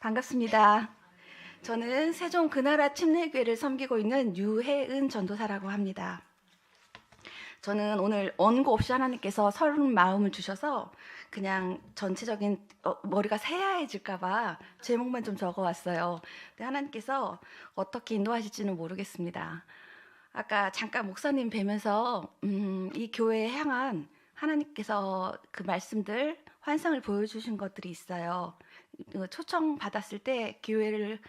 반갑습니다. 저는 세종 그나라 침례교회를 섬기고 있는 유혜은 전도사라고 합니다. 저는 오늘 원고 없이 하나님께서 서른 마음을 주셔서 그냥 전체적인 머리가 새하얘질까봐 제목만 좀 적어왔어요. 근데 하나님께서 어떻게 인도하실지는 모르겠습니다. 아까 잠깐 목사님 뵈면서 이 교회에 향한 하나님께서 그 말씀들 환상을 보여주신 것들이 있어요. 초청 받았을 때 교회를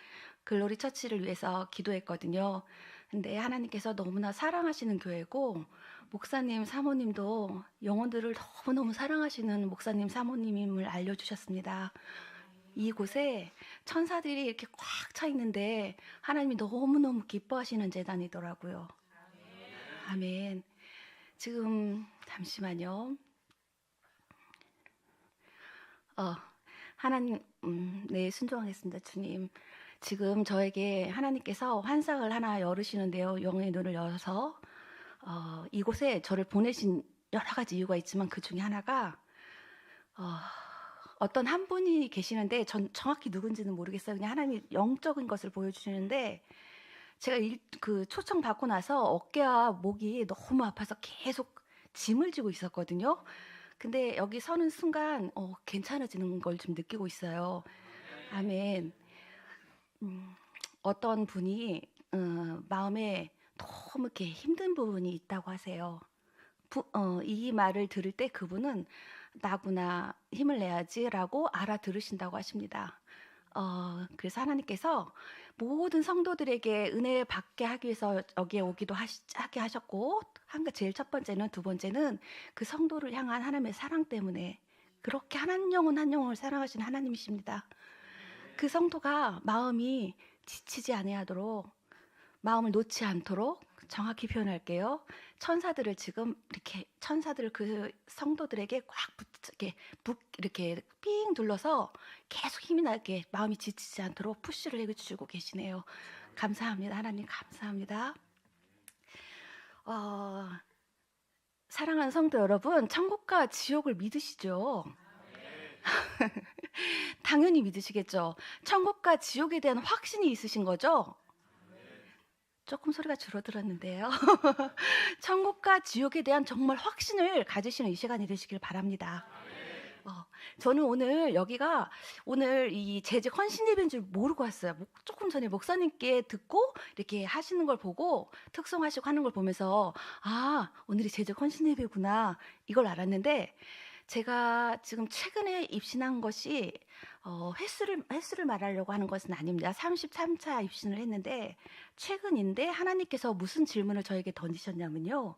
글로리 처치를 위해서 기도했거든요. 근데 하나님께서 너무나 사랑하시는 교회고 목사님 사모님도 영혼들을 너무너무 사랑하시는 목사님 사모님임을 알려주셨습니다. 이곳에 천사들이 이렇게 꽉 차 있는데 하나님이 너무너무 기뻐하시는 재단이더라고요. 아멘. 지금 잠시만요. 하나님, 네, 순종하겠습니다, 주님. 지금 저에게 하나님께서 환상을 하나 열으시는데요. 영의 눈을 열어서 이곳에 저를 보내신 여러 가지 이유가 있지만 그 중에 하나가 어떤 한 분이 계시는데 전 정확히 누군지는 모르겠어요. 그냥 하나님이 영적인 것을 보여주시는데 제가 그 초청 받고 나서 어깨와 목이 너무 아파서 계속 짐을 지고 있었거든요. 근데 여기 서는 순간 괜찮아지는 걸 좀 느끼고 있어요. 아멘. 어떤 분이 마음에 너무 이렇게 힘든 부분이 있다고 하세요. 이 말을 들을 때 그분은 나구나 힘을 내야지라고 알아들으신다고 하십니다. 그래서 하나님께서 모든 성도들에게 은혜 받게 하기 위해서 여기에 오기도 하게 하셨고 제일 첫 번째는 두 번째는 그 성도를 향한 하나님의 사랑 때문에 그렇게 한 영혼 한 영혼을 사랑하시는 하나님이십니다. 그 성도가 마음이 지치지 아니하도록 마음을 놓지 않도록 정확히 표현할게요. 천사들을 지금 이렇게 천사들을 그 성도들에게 이렇게 삥 둘러서 계속 힘이 나게 마음이 지치지 않도록 푸시를 해주시고 계시네요. 감사합니다. 하나님 감사합니다. 사랑하는 성도 여러분, 천국과 지옥을 믿으시죠? 당연히 믿으시겠죠. 천국과 지옥에 대한 확신이 있으신 거죠? 조금 소리가 줄어들었는데요. 천국과 지옥에 대한 정말 확신을 가지시는 이 시간이 되시길 바랍니다. 저는 오늘 이 재직 헌신 예배인 줄 모르고 왔어요. 조금 전에 목사님께 듣고 이렇게 하시는 걸 보고 특송하시고 하는 걸 보면서 오늘이 재직 헌신 예배구나 이걸 알았는데 제가 지금 최근에 입신한 것이 횟수를 말하려고 하는 것은 아닙니다. 33차 입신을 했는데 최근인데 하나님께서 무슨 질문을 저에게 던지셨냐면요.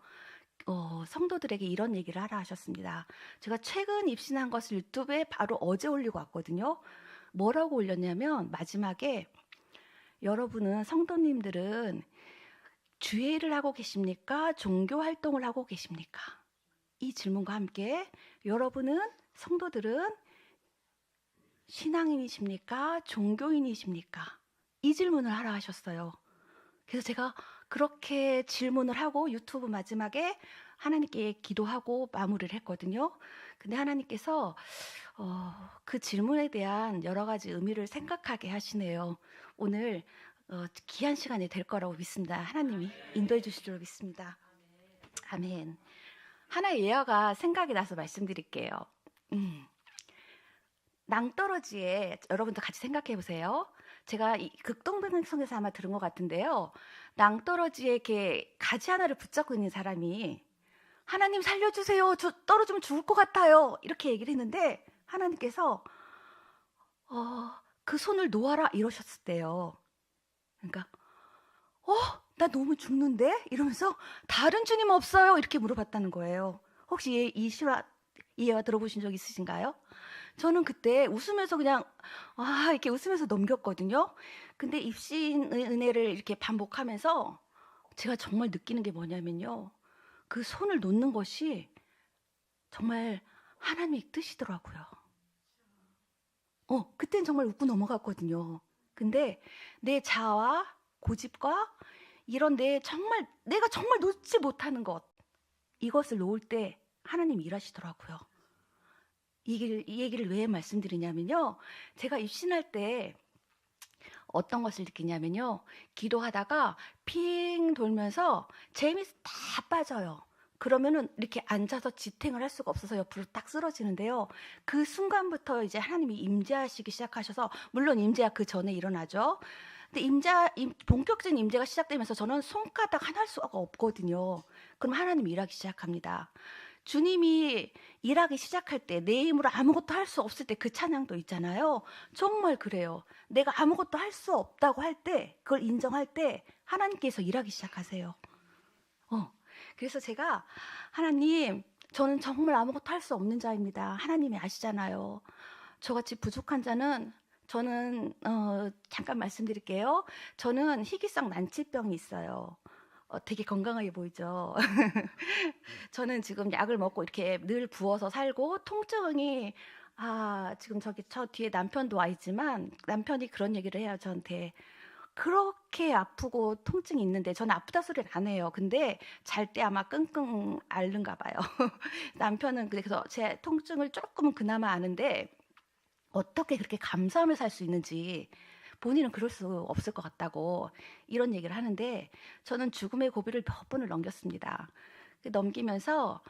성도들에게 이런 얘기를 하라 하셨습니다. 제가 최근 입신한 것을 유튜브에 바로 어제 올리고 왔거든요. 뭐라고 올렸냐면 마지막에 여러분은 성도님들은 주일을 하고 계십니까? 종교 활동을 하고 계십니까? 이 질문과 함께 여러분은 성도들은 신앙인이십니까? 종교인이십니까? 이 질문을 하라 하셨어요. 그래서 제가 그렇게 질문을 하고 유튜브 마지막에 하나님께 기도하고 마무리를 했거든요. 근데 하나님께서 그 질문에 대한 여러 가지 의미를 생각하게 하시네요. 오늘 귀한 시간이 될 거라고 믿습니다. 하나님이 인도해 주실 줄 믿습니다. 아멘. 하나의 예화가 생각이 나서 말씀드릴게요. 낭떠러지에 여러분도 같이 생각해 보세요. 제가 이 극동방송에서 아마 들은 것 같은데요. 낭떠러지에 이렇게 가지 하나를 붙잡고 있는 사람이 하나님 살려주세요. 떨어지면 죽을 것 같아요. 이렇게 얘기를 했는데 하나님께서 그 손을 놓아라 이러셨을 때요. 그러니까 나 너무 죽는데? 이러면서 다른 주님 없어요? 이렇게 물어봤다는 거예요. 혹시 이 예화 들어보신 적 있으신가요? 저는 그때 웃으면서 그냥 이렇게 웃으면서 넘겼거든요. 근데 입신의 은혜를 이렇게 반복하면서 제가 정말 느끼는 게 뭐냐면요. 그 손을 놓는 것이 정말 하나님의 뜻이더라고요. 그땐 정말 웃고 넘어갔거든요. 근데 내 자아와 고집과 이런 내가 정말 놓지 못하는 것, 이것을 놓을 때 하나님 일하시더라고요. 이 얘기를 왜 말씀드리냐면요. 제가 입신할 때 어떤 것을 느끼냐면요. 기도하다가 핑 돌면서 재미있어 다 빠져요. 그러면은 이렇게 앉아서 지탱을 할 수가 없어서 옆으로 딱 쓰러지는데요. 그 순간부터 이제 하나님이 임재하시기 시작하셔서, 물론 임재가 그 전에 일어나죠. 근데 본격적인 임재가 시작되면서 저는 손가락 하나 할 수가 없거든요. 그럼 하나님이 일하기 시작합니다. 주님이 일하기 시작할 때, 내 힘으로 아무것도 할 수 없을 때 그 찬양도 있잖아요. 정말 그래요. 내가 아무것도 할 수 없다고 할 때, 그걸 인정할 때 하나님께서 일하기 시작하세요. 그래서 제가, 하나님, 저는 정말 아무것도 할 수 없는 자입니다. 하나님이 아시잖아요. 저같이 부족한 자는, 저는 잠깐 말씀드릴게요. 저는 희귀성 난치병이 있어요. 되게 건강하게 보이죠. 저는 지금 약을 먹고 이렇게 늘 부어서 살고, 통증이, 지금 저 뒤에 남편도 와 있지만 남편이 그런 얘기를 해요, 저한테. 그렇게 아프고 통증이 있는데, 저는 아프다 소리를 안 해요. 근데 잘 때 아마 끙끙 앓는가 봐요. 남편은 그래서 제 통증을 조금은 그나마 아는데, 어떻게 그렇게 감사하며 살 수 있는지, 본인은 그럴 수 없을 것 같다고 이런 얘기를 하는데, 저는 죽음의 고비를 몇 번을 넘겼습니다. 넘기면서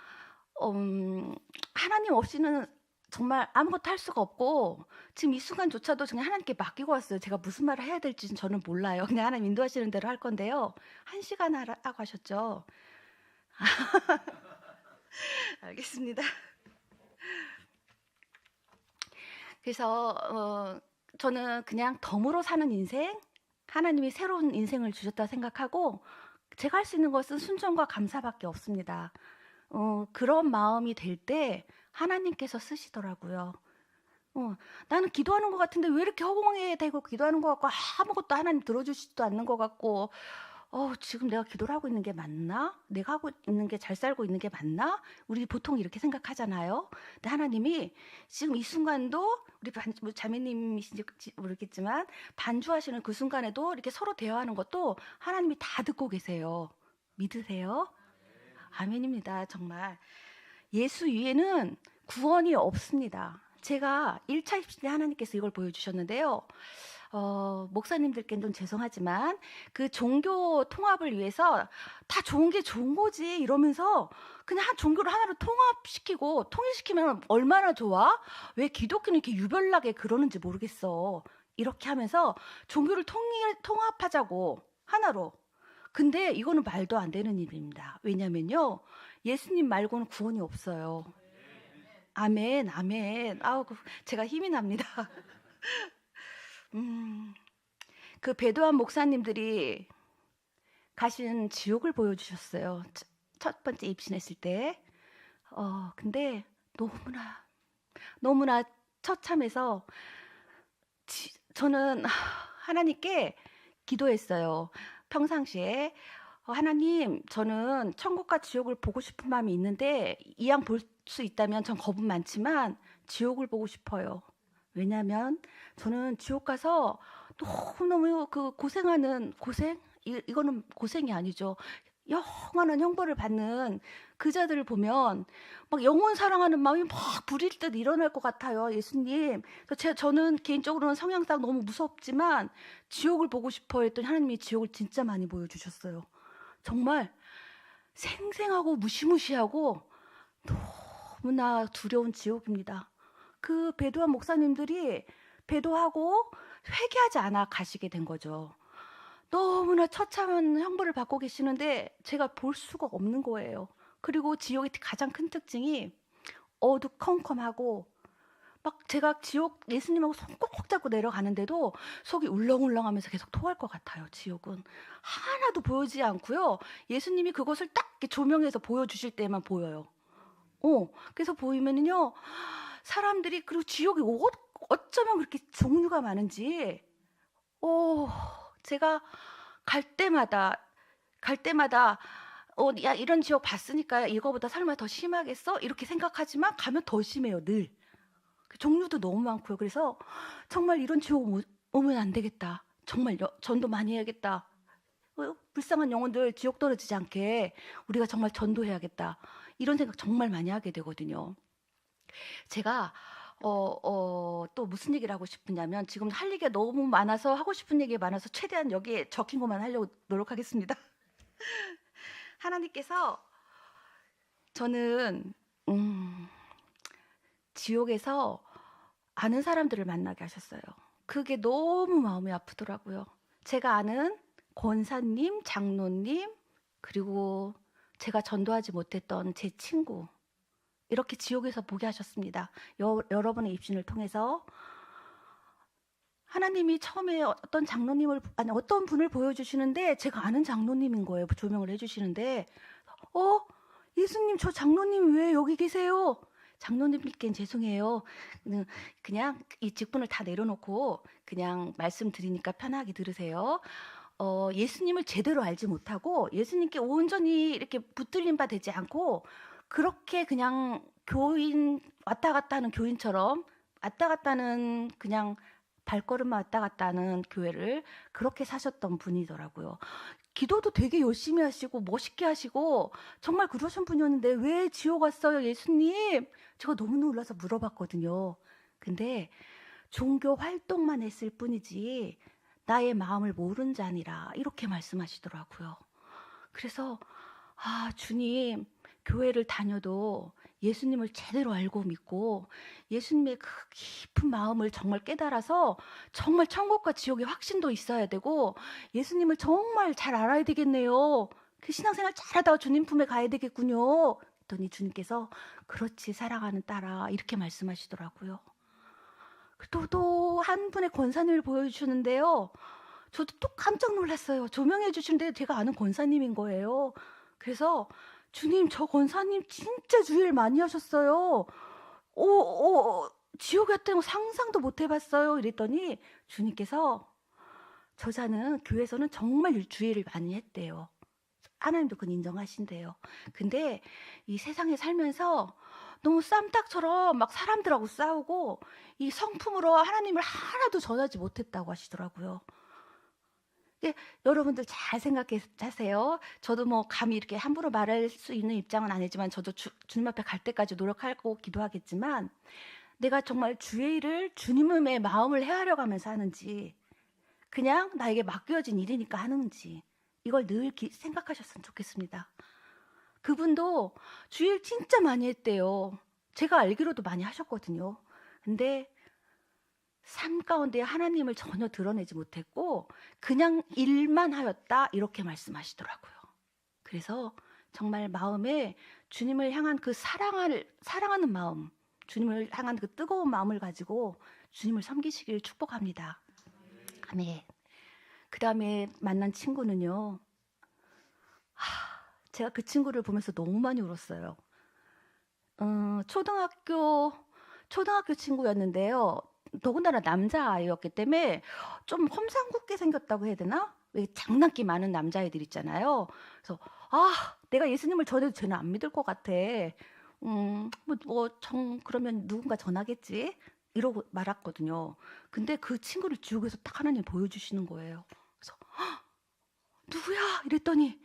하나님 없이는 정말 아무것도 할 수가 없고, 지금 이 순간조차도 그냥 하나님께 맡기고 왔어요. 제가 무슨 말을 해야 될지는 저는 몰라요. 그냥 하나님 인도하시는 대로 할 건데요. 1시간 하라고 하셨죠? 알겠습니다. 그래서 저는 그냥 덤으로 사는 인생, 하나님이 새로운 인생을 주셨다 생각하고, 제가 할 수 있는 것은 순종과 감사밖에 없습니다. 그런 마음이 될 때 하나님께서 쓰시더라고요. 나는 기도하는 것 같은데 왜 이렇게 허공에 대고 기도하는 것 같고, 아무것도 하나님 들어주시지도 않는 것 같고, 지금 내가 기도를 하고 있는 게 맞나? 내가 하고 있는 게, 잘 살고 있는 게 맞나? 우리 보통 이렇게 생각하잖아요. 근데 하나님이 지금 이 순간도, 우리 자매님이신지 모르겠지만 반주하시는 그 순간에도 이렇게 서로 대화하는 것도 하나님이 다 듣고 계세요. 믿으세요? 아멘입니다. 정말 예수 위에는 구원이 없습니다. 제가 1차 입신 때 하나님께서 이걸 보여주셨는데요. 목사님들께는 좀 죄송하지만, 그 종교 통합을 위해서 다 좋은 게 좋은 거지 이러면서 그냥 한 종교를 하나로 통합시키고, 통일시키면 얼마나 좋아? 왜 기독교는 이렇게 유별나게 그러는지 모르겠어. 이렇게 하면서 종교를 통합하자고, 하나로. 근데 이거는 말도 안 되는 일입니다. 왜냐면요, 예수님 말고는 구원이 없어요. 아멘, 아멘. 제가 힘이 납니다. 그 배도한 목사님들이 가신 지옥을 보여주셨어요. 첫 번째 입신했을 때. 근데 너무나 처참해서, 저는 하나님께 기도했어요. 평상시에, 하나님, 저는 천국과 지옥을 보고 싶은 마음이 있는데, 이왕 볼 수 있다면 전 겁은 많지만 지옥을 보고 싶어요. 왜냐하면 저는 지옥 가서 너무너무 그 고생하는, 이거는 고생이 아니죠. 영원한 형벌을 받는 그 자들을 보면 막 영혼 사랑하는 마음이 막 불일 듯 일어날 것 같아요, 예수님. 그래서 저는 개인적으로는 성향상 너무 무섭지만 지옥을 보고 싶어 했더니 하나님이 지옥을 진짜 많이 보여주셨어요. 정말 생생하고 무시무시하고 너무나 두려운 지옥입니다. 그 배도한 목사님들이 배도하고 회개하지 않아 가시게 된 거죠. 너무나 처참한 형벌을 받고 계시는데 제가 볼 수가 없는 거예요. 그리고 지옥의 가장 큰 특징이 어두컴컴하고, 막 제가 지옥 예수님하고 손 꼭 잡고 내려가는데도 속이 울렁울렁하면서 계속 토할 것 같아요. 지옥은 하나도 보이지 않고요. 예수님이 그것을 딱 이렇게 조명해서 보여주실 때만 보여요. 그래서 보이면은요, 사람들이, 그리고 지옥이 어쩌면 그렇게 종류가 많은지, 제가 갈 때마다 야, 이런 지옥 봤으니까 이거보다 설마 더 심하겠어? 이렇게 생각하지만 가면 더 심해요, 늘. 종류도 너무 많고요. 그래서 정말 이런 지옥 오면 안 되겠다. 정말 전도 많이 해야겠다. 불쌍한 영혼들 지옥 떨어지지 않게 우리가 정말 전도해야겠다. 이런 생각 정말 많이 하게 되거든요. 제가 또 무슨 얘기를 하고 싶으냐면 지금 할 얘기가 너무 많아서 하고 싶은 얘기가 많아서 최대한 여기에 적힌 것만 하려고 노력하겠습니다. 하나님께서 저는 지옥에서 아는 사람들을 만나게 하셨어요. 그게 너무 마음이 아프더라고요. 제가 아는 권사님, 장로님, 그리고 제가 전도하지 못했던 제 친구, 이렇게 지옥에서 보게 하셨습니다. 여러분의 입신을 통해서 하나님이 처음에 어떤 분을 보여주시는데 제가 아는 장로님인 거예요. 조명을 해주시는데 예수님, 저 장로님 왜 여기 계세요? 장로님께는 죄송해요. 그냥 이 직분을 다 내려놓고 그냥 말씀드리니까 편하게 들으세요. 예수님을 제대로 알지 못하고 예수님께 온전히 이렇게 붙들린 바 되지 않고 그렇게 그냥 교인 왔다 갔다 하는 교인처럼 왔다 갔다 하는 그냥 발걸음만 왔다 갔다 하는 교회를 그렇게 사셨던 분이더라고요. 기도도 되게 열심히 하시고 멋있게 하시고 정말 그러신 분이었는데 왜 지옥 왔어요, 예수님? 제가 너무 놀라서 물어봤거든요. 근데 종교 활동만 했을 뿐이지 나의 마음을 모른 자니라 이렇게 말씀하시더라고요. 그래서 주님, 교회를 다녀도 예수님을 제대로 알고 믿고 예수님의 그 깊은 마음을 정말 깨달아서 정말 천국과 지옥의 확신도 있어야 되고 예수님을 정말 잘 알아야 되겠네요. 그 신앙생활 잘하다가 주님 품에 가야 되겠군요. 그랬더니 주님께서 그렇지 사랑하는 딸아 이렇게 말씀하시더라고요. 또 한 분의 권사님을 보여주시는데요. 저도 또 깜짝 놀랐어요. 조명해 주시는데 제가 아는 권사님인 거예요. 그래서 주님, 저 권사님 진짜 주일 많이 하셨어요. 지옥에 왔다는 거 상상도 못 해봤어요. 이랬더니 주님께서 저자는 교회에서는 정말 주일을 많이 했대요. 하나님도 그건 인정하신대요. 근데 이 세상에 살면서 너무 쌈딱처럼 막 사람들하고 싸우고 이 성품으로 하나님을 하나도 전하지 못했다고 하시더라고요. 여러분들 잘 생각하세요. 저도 뭐 감히 이렇게 함부로 말할 수 있는 입장은 아니지만 저도 주님 앞에 갈 때까지 노력하고 기도하겠지만 내가 정말 주의 일을 주님의 마음을 헤아려 가면서 하는지 그냥 나에게 맡겨진 일이니까 하는지 이걸 늘 생각하셨으면 좋겠습니다. 그분도 주의 일 진짜 많이 했대요. 제가 알기로도 많이 하셨거든요. 근데 삶 가운데 하나님을 전혀 드러내지 못했고 그냥 일만 하였다 이렇게 말씀하시더라고요. 그래서 정말 마음에 주님을 향한 그 사랑하는 마음, 주님을 향한 그 뜨거운 마음을 가지고 주님을 섬기시길 축복합니다. 아멘. 그 다음에 만난 친구는요. 제가 그 친구를 보면서 너무 많이 울었어요. 초등학교 친구였는데요. 더군다나 남자아이였기 때문에 좀 험상궂게 생겼다고 해야 되나? 왜 장난기 많은 남자애들 있잖아요. 그래서 내가 예수님을 전해도 쟤는 안 믿을 것 같아. 그러면 누군가 전하겠지? 이러고 말았거든요. 근데 그 친구를 지옥에서 딱 하나님 보여주시는 거예요. 그래서 누구야? 이랬더니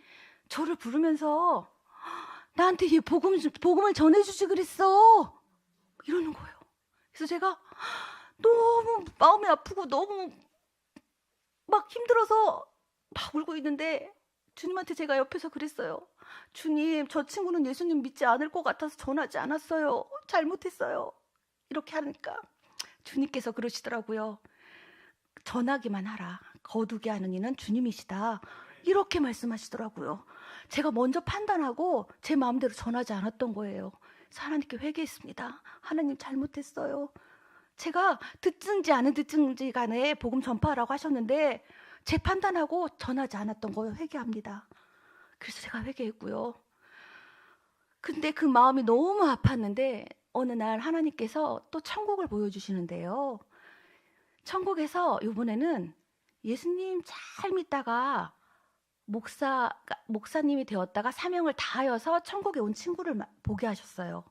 저를 부르면서 나한테 이 복음을 전해주지 그랬어. 이러는 거예요. 그래서 제가 너무 마음이 아프고 너무 막 힘들어서 막 울고 있는데 주님한테 제가 옆에서 그랬어요. 주님, 저 친구는 예수님 믿지 않을 것 같아서 전하지 않았어요. 잘못했어요. 이렇게 하니까 주님께서 그러시더라고요. 전하기만 하라. 거두게 하는 이는 주님이시다. 이렇게 말씀하시더라고요. 제가 먼저 판단하고 제 마음대로 전하지 않았던 거예요. 그래서 하나님께 회개했습니다. 하나님 잘못했어요. 제가 듣든지 안 듣든지 간에 복음 전파하라고 하셨는데 제 판단하고 전하지 않았던 거예요. 회개합니다. 그래서 제가 회개했고요. 근데 그 마음이 너무 아팠는데 어느 날 하나님께서 또 천국을 보여주시는데요. 천국에서 이번에는 예수님 잘 믿다가 목사님이 되었다가 사명을 다하여서 천국에 온 친구를 보게 하셨어요.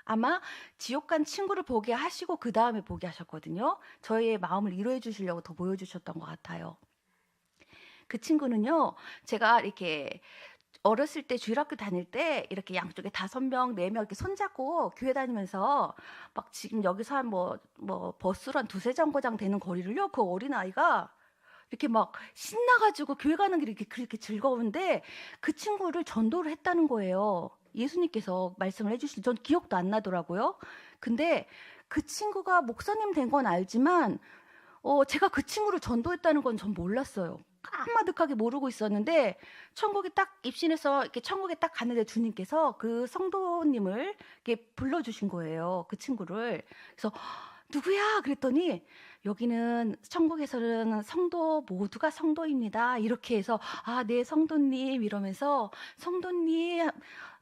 아마 지옥 간 친구를 보게 하시고 그 다음에 보게 하셨거든요. 저의 마음을 위로해 주시려고 더 보여주셨던 것 같아요. 그 친구는요, 제가 이렇게 어렸을 때 주일학교 다닐 때 이렇게 양쪽에 5명, 4명 이렇게 손잡고 교회 다니면서 막 지금 여기서 한 버스로 한 두세 정거장 되는 거리를요. 그 어린아이가 이렇게 막 신나 가지고 교회 가는 길이 그렇게 즐거운데 그 친구를 전도를 했다는 거예요. 예수님께서 말씀을 해 주신 전 기억도 안 나더라고요. 근데 그 친구가 목사님 된 건 알지만 제가 그 친구를 전도했다는 건 전 몰랐어요. 까마득하게 모르고 있었는데 천국에 딱 입신해서 이렇게 천국에 딱 갔는데 주님께서 그 성도님을 이렇게 불러주신 거예요. 그 친구를. 그래서 누구야? 그랬더니 여기는 천국에서는 성도 모두가 성도입니다. 이렇게 해서 네 성도님 이러면서 성도님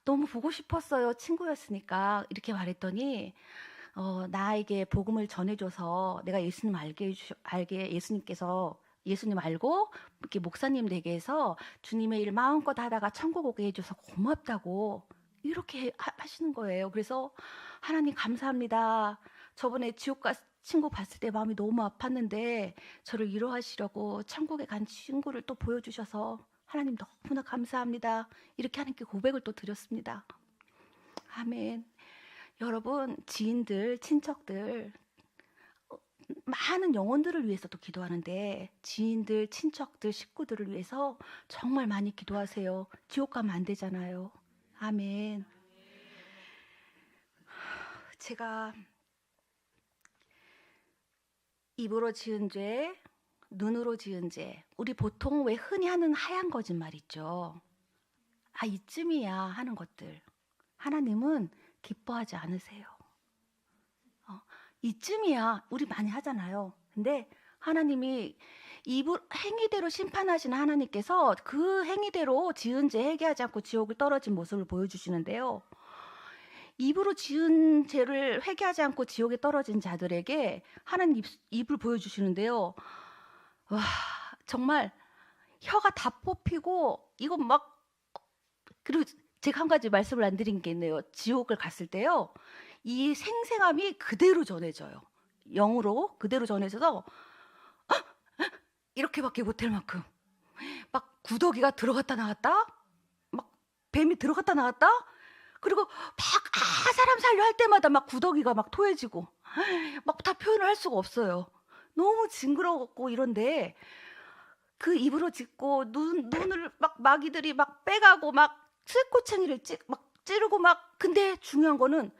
너무 보고 싶었어요. 친구였으니까 이렇게 말했더니 나에게 복음을 전해줘서 내가 예수님 알게 예수님께서 예수님 알고 이렇게 목사님 되게 해서 주님의 일 마음껏 하다가 천국 오게 해줘서 고맙다고 이렇게 하시는 거예요. 그래서 하나님 감사합니다. 저번에 지옥 친구 봤을 때 마음이 너무 아팠는데 저를 위로하시려고 천국에 간 친구를 또 보여주셔서 하나님 너무나 감사합니다. 이렇게 하나님께 고백을 또 드렸습니다. 아멘. 여러분, 지인들, 친척들 많은 영혼들을 위해서도 기도하는데 지인들, 친척들, 식구들을 위해서 정말 많이 기도하세요. 지옥 가면 안 되잖아요. 아멘. 제가 입으로 지은 죄, 눈으로 지은 죄, 우리 보통 왜 흔히 하는 하얀 거짓말 있죠. 이쯤이야 하는 것들. 하나님은 기뻐하지 않으세요. 이쯤이야 우리 많이 하잖아요. 근데 하나님이 행위대로 심판하시는 하나님께서 그 행위대로 지은 죄 회개하지 않고 지옥을 떨어진 모습을 보여주시는데요. 입으로 지은 죄를 회개하지 않고 지옥에 떨어진 자들에게 하나님 입을 보여주시는데요. 와, 정말 혀가 다 뽑히고 이거 막, 그리고 제가 한 가지 말씀을 안 드린 게 있네요. 지옥을 갔을 때요. 이 생생함이 그대로 전해져요. 영으로 그대로 전해져서 이렇게밖에 못할 만큼 막 구더기가 들어갔다 나왔다, 막 뱀이 들어갔다 나왔다, 그리고 막 사람 살려 할 때마다 막 구더기가 막 토해지고 막 다 표현을 할 수가 없어요. 너무 징그러웠고 이런데 그 입으로 짓고 눈을 막 마귀들이 막 빼가고 막 슬코챙이를 막 찌르고 막, 근데 중요한 거는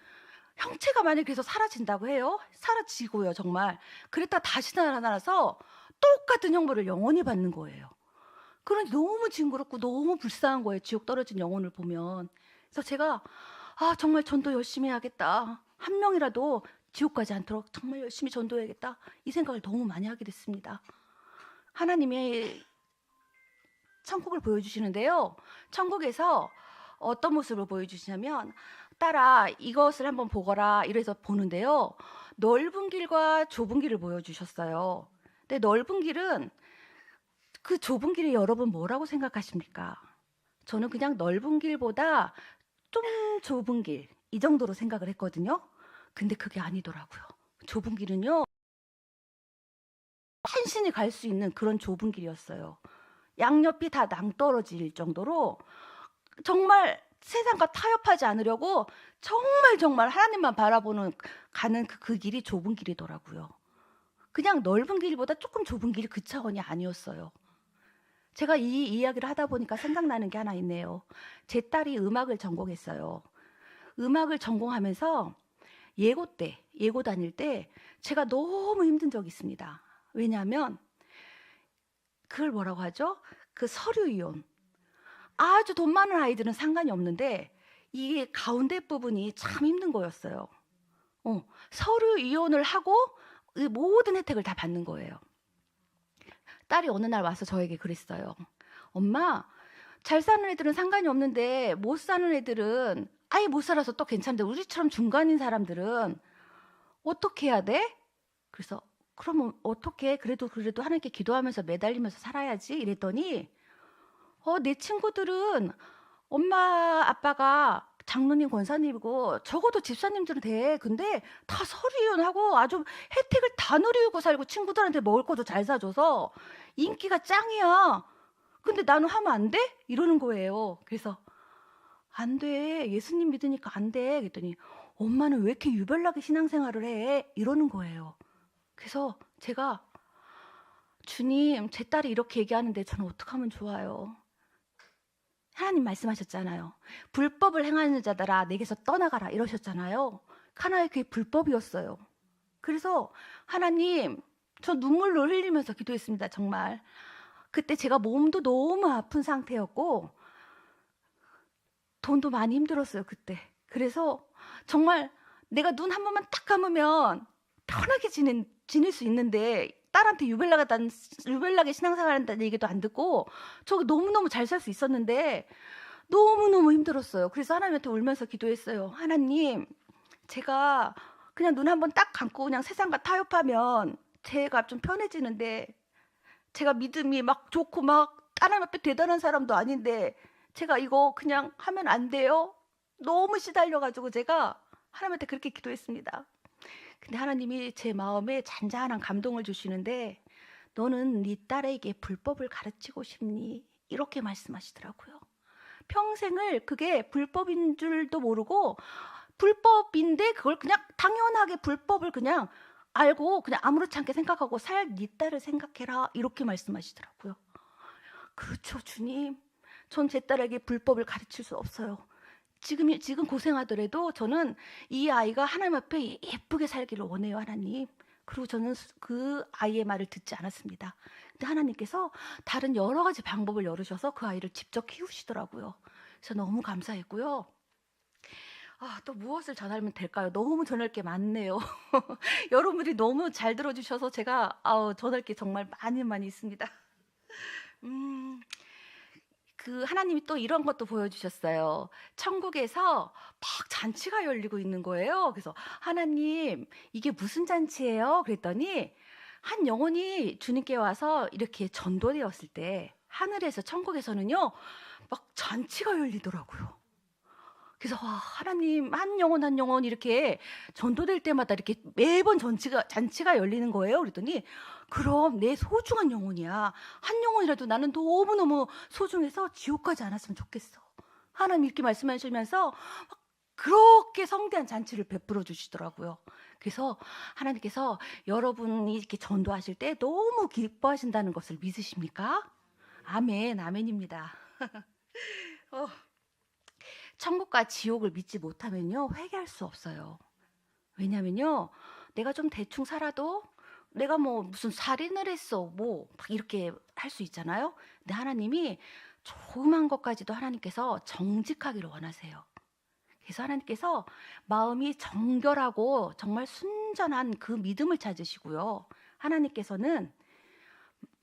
형체가 만약에 그래서 사라진다고 해요. 사라지고요, 정말. 그랬다 다시 살아나서 똑같은 형벌을 영원히 받는 거예요. 그러니 너무 징그럽고 너무 불쌍한 거예요, 지옥 떨어진 영혼을 보면. 그래서 제가 정말 전도 열심히 해야겠다. 한 명이라도 지옥 가지 않도록 정말 열심히 전도해야겠다. 이 생각을 너무 많이 하게 됐습니다. 하나님의 천국을 보여주시는데요. 천국에서 어떤 모습을 보여주시냐면, 딸아 이것을 한번 보거라 이래서 보는데요. 넓은 길과 좁은 길을 보여주셨어요. 근데 넓은 길은, 그 좁은 길이 여러분 뭐라고 생각하십니까? 저는 그냥 넓은 길보다 좀 좁은 길, 이 정도로 생각을 했거든요. 근데 그게 아니더라고요. 좁은 길은요, 한신이 갈 수 있는 그런 좁은 길이었어요. 양옆이 다 낭떠러질 정도로 정말 세상과 타협하지 않으려고 정말 하나님만 바라보는 가는 그 길이 좁은 길이더라고요. 그냥 넓은 길보다 조금 좁은 길이 그 차원이 아니었어요. 제가 이 이야기를 하다 보니까 생각나는 게 하나 있네요. 제 딸이 음악을 전공했어요. 음악을 전공하면서 예고 다닐 때 제가 너무 힘든 적이 있습니다. 왜냐하면 그걸 뭐라고 하죠? 그 서류위원. 아주 돈 많은 아이들은 상관이 없는데 이게 가운데 부분이 참 힘든 거였어요. 서류위원을 하고 모든 혜택을 다 받는 거예요. 딸이 어느 날 와서 저에게 그랬어요. 엄마, 잘 사는 애들은 상관이 없는데 못 사는 애들은 아예 못 살아서 또 괜찮은데 우리처럼 중간인 사람들은 어떻게 해야 돼? 그래서 그러면 어떻게, 그래도 하나님께 기도하면서 매달리면서 살아야지 이랬더니 내 친구들은 엄마 아빠가 장로님 권사님이고 적어도 집사님들은 돼. 근데 다 서류위원하고 아주 혜택을 다 누리고 살고 친구들한테 먹을 것도 잘 사줘서 인기가 짱이야. 근데 나는 하면 안 돼? 이러는 거예요. 그래서 안 돼. 예수님 믿으니까 안 돼. 그랬더니 엄마는 왜 이렇게 유별나게 신앙생활을 해? 이러는 거예요. 그래서 제가 주님, 제 딸이 이렇게 얘기하는데 저는 어떻게 하면 좋아요? 하나님 말씀하셨잖아요. 불법을 행하는 자들아 내게서 떠나가라 이러셨잖아요. 카나의 그게 불법이었어요. 그래서 하나님, 저 눈물로 흘리면서 기도했습니다. 정말. 그때 제가 몸도 너무 아픈 상태였고 돈도 많이 힘들었어요. 그때. 그래서 정말 내가 눈 한 번만 딱 감으면 편하게 지낼 수 있는데 딸한테 유별나게 신앙생활 한다는 얘기도 안 듣고 저 너무너무 잘 살 수 있었는데 너무너무 힘들었어요. 그래서 하나님한테 울면서 기도했어요. 하나님, 제가 그냥 눈 한 번 딱 감고 그냥 세상과 타협하면 제가 좀 편해지는데 제가 믿음이 막 좋고 막 하나님 앞에 대단한 사람도 아닌데 제가 이거 그냥 하면 안 돼요? 너무 시달려가지고 제가 하나님한테 그렇게 기도했습니다. 근데 하나님이 제 마음에 잔잔한 감동을 주시는데 너는 네 딸에게 불법을 가르치고 싶니? 이렇게 말씀하시더라고요. 평생을 그게 불법인 줄도 모르고 불법인데 그걸 그냥 당연하게 불법을 그냥 알고 그냥 아무렇지 않게 생각하고 살 네 딸을 생각해라 이렇게 말씀하시더라고요. 그렇죠, 주님. 전 제 딸에게 불법을 가르칠 수 없어요. 지금 고생하더라도 저는 이 아이가 하나님 앞에 예쁘게 살기를 원해요, 하나님. 그리고 저는 그 아이의 말을 듣지 않았습니다. 근데 하나님께서 다른 여러 가지 방법을 열으셔서 그 아이를 직접 키우시더라고요. 그래서 너무 감사했고요. 또 무엇을 전하면 될까요? 너무 전할 게 많네요. 여러분들이 너무 잘 들어주셔서 제가 전할 게 정말 많이 있습니다. 그 하나님이 또 이런 것도 보여주셨어요. 천국에서 막 잔치가 열리고 있는 거예요. 그래서 하나님, 이게 무슨 잔치예요? 그랬더니 한 영혼이 주님께 와서 이렇게 전도되었을 때 하늘에서 천국에서는요 막 잔치가 열리더라고요. 그래서 하나님, 한 영혼 이렇게 전도될 때마다 이렇게 매번 잔치가 열리는 거예요. 그랬더니 그럼 내 소중한 영혼이야. 한 영혼이라도 나는 너무너무 소중해서 지옥 가지 않았으면 좋겠어. 하나님 이렇게 말씀하시면서 그렇게 성대한 잔치를 베풀어 주시더라고요. 그래서 하나님께서 여러분이 이렇게 전도하실 때 너무 기뻐하신다는 것을 믿으십니까? 아멘, 아멘입니다. 천국과 지옥을 믿지 못하면요 회개할 수 없어요. 왜냐면요 내가 좀 대충 살아도 내가 뭐 무슨 살인을 했어 뭐 막 이렇게 할 수 있잖아요. 근데 하나님이 조그만 것까지도 하나님께서 정직하기를 원하세요. 그래서 하나님께서 마음이 정결하고 정말 순전한 그 믿음을 찾으시고요. 하나님께서는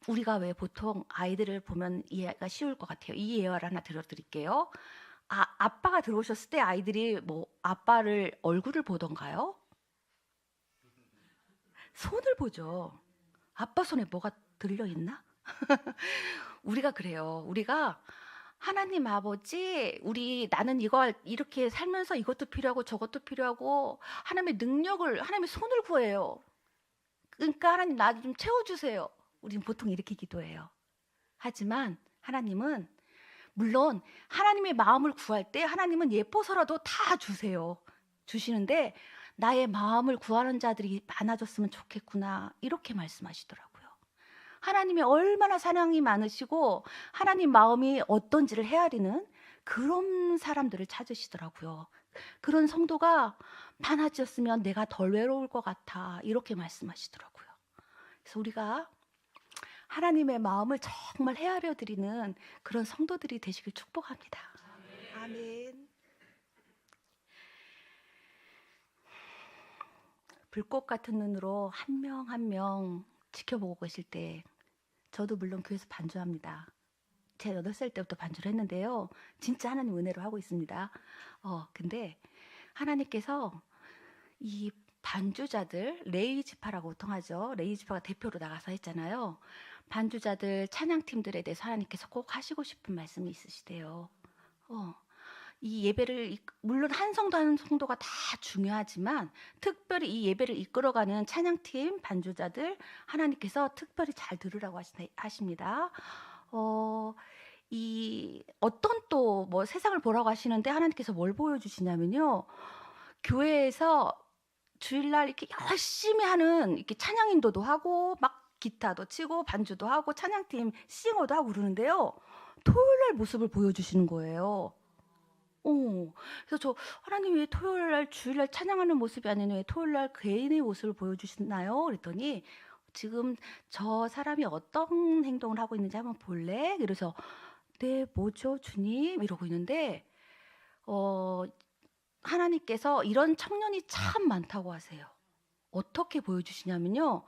우리가 왜 보통 아이들을 보면 이해가 쉬울 것 같아요. 이 예화를 하나 들어드릴게요. 아빠가 들어오셨을 때 아이들이 뭐 아빠를 얼굴을 보던가요? 손을 보죠. 아빠 손에 뭐가 들려있나? 우리가 그래요. 우리가 하나님 아버지, 나는 이렇게 살면서 이것도 필요하고 저것도 필요하고 하나님의 능력을, 하나님의 손을 구해요. 그러니까 하나님 나 좀 채워주세요. 우리는 보통 이렇게 기도해요. 하지만 하나님은 물론 하나님의 마음을 구할 때 하나님은 예뻐서라도 다 주시는데 나의 마음을 구하는 자들이 많아졌으면 좋겠구나 이렇게 말씀하시더라고요. 하나님이 얼마나 사랑이 많으시고 하나님 마음이 어떤지를 헤아리는 그런 사람들을 찾으시더라고요. 그런 성도가 많아졌으면 내가 덜 외로울 것 같아 이렇게 말씀하시더라고요. 그래서 우리가 하나님의 마음을 정말 헤아려 드리는 그런 성도들이 되시길 축복합니다. 아멘. 불꽃 같은 눈으로 한 명 한 명 지켜보고 계실 때 저도 물론 교회에서 반주합니다. 제 8살 때부터 반주를 했는데요. 진짜 하나님 은혜로 하고 있습니다. 근데 하나님께서 이 반주자들 레이지파라고 보통 하죠. 레이지파가 대표로 나가서 했잖아요. 반주자들 찬양팀들에 대해서 하나님께서 꼭 하시고 싶은 말씀이 있으시대요. 이 예배를 물론 한 성도가 다 중요하지만 특별히 이 예배를 이끌어가는 찬양팀 반주자들 하나님께서 특별히 잘 들으라고 하십니다. 이 어떤 또 뭐 세상을 보라고 하시는데 하나님께서 뭘 보여주시냐면요. 교회에서 주일날 이렇게 열심히 하는 이렇게 찬양 인도도 하고 막 기타도 치고 반주도 하고 찬양팀 싱어도 하고 그러는데요. 토요일 날 모습을 보여주시는 거예요. 그래서 저 하나님 왜 토요일 날 주일 날 찬양하는 모습이 아니냐 왜 토요일 날 개인의 모습을 보여주시나요? 그랬더니 지금 저 사람이 어떤 행동을 하고 있는지 한번 볼래? 그래서 네 뭐죠 주님 이러고 있는데 어 하나님께서 이런 청년이 참 많다고 하세요. 어떻게 보여주시냐면요.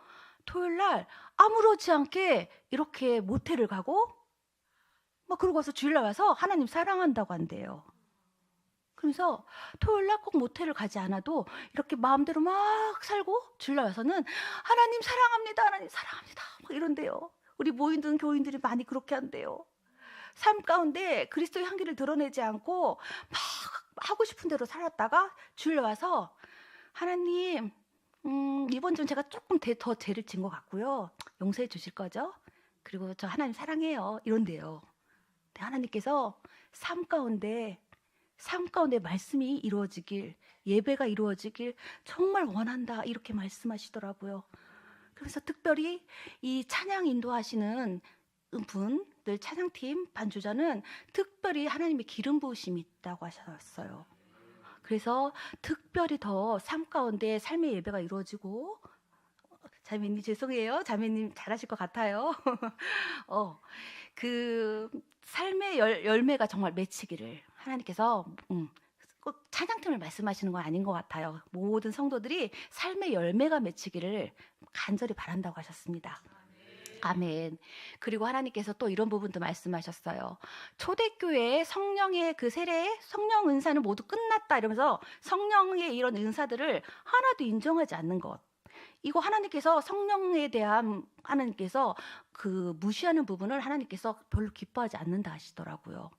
토요일 날 아무렇지 않게 이렇게 모텔을 가고 막 그러고 와서 주일날 와서 하나님 사랑한다고 한대요. 그래서 토요일 날 꼭 모텔을 가지 않아도 이렇게 마음대로 막 살고 주일날 와서는 하나님 사랑합니다. 하나님 사랑합니다. 막 이런대요. 우리 모이는 교인들이 많이 그렇게 한대요. 삶 가운데 그리스도의 향기를 드러내지 않고 막 하고 싶은 대로 살았다가 주일 와서 하나님 이번 좀 제가 조금 더 죄를 진 것 같고요. 용서해 주실 거죠? 그리고 저 하나님 사랑해요. 이런데요. 근데 하나님께서 삶 가운데 말씀이 이루어지길 예배가 이루어지길 정말 원한다 이렇게 말씀하시더라고요. 그래서 특별히 이 찬양 인도하시는 분들 찬양팀 반주자는 특별히 하나님의 기름 부으심이 있다고 하셨어요. 그래서 특별히 더 삶 가운데 삶의 예배가 이루어지고 자매님 죄송해요. 자매님 잘하실 것 같아요. 그 삶의 열매가 정말 맺히기를 하나님께서 꼭 찬양팀을 말씀하시는 건 아닌 것 같아요. 모든 성도들이 삶의 열매가 맺히기를 간절히 바란다고 하셨습니다. 아멘. 그리고 하나님께서 또 이런 부분도 말씀하셨어요. 초대교회의 성령의 그 세례, 성령 은사는 모두 끝났다 이러면서 성령의 이런 은사들을 하나도 인정하지 않는 것. 이거 하나님께서 성령에 대한 하나님께서 그 무시하는 부분을 하나님께서 별로 기뻐하지 않는다 하시더라고요.